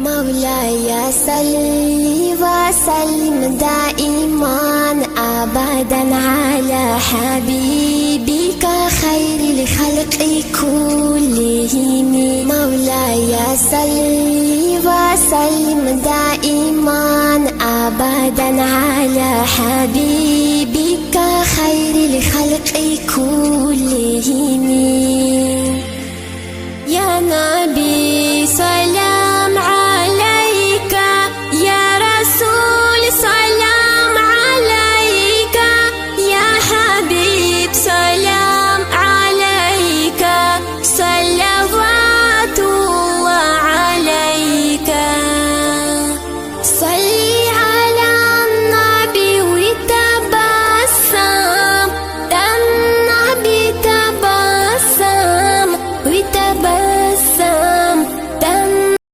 مولاي صل وسلم دائما أبدا على حبيبك خير الخلق كلهم. مولاي صل وسلم دائما أبدا على حبيبك خير الخلق كلهم. يا نبي صلى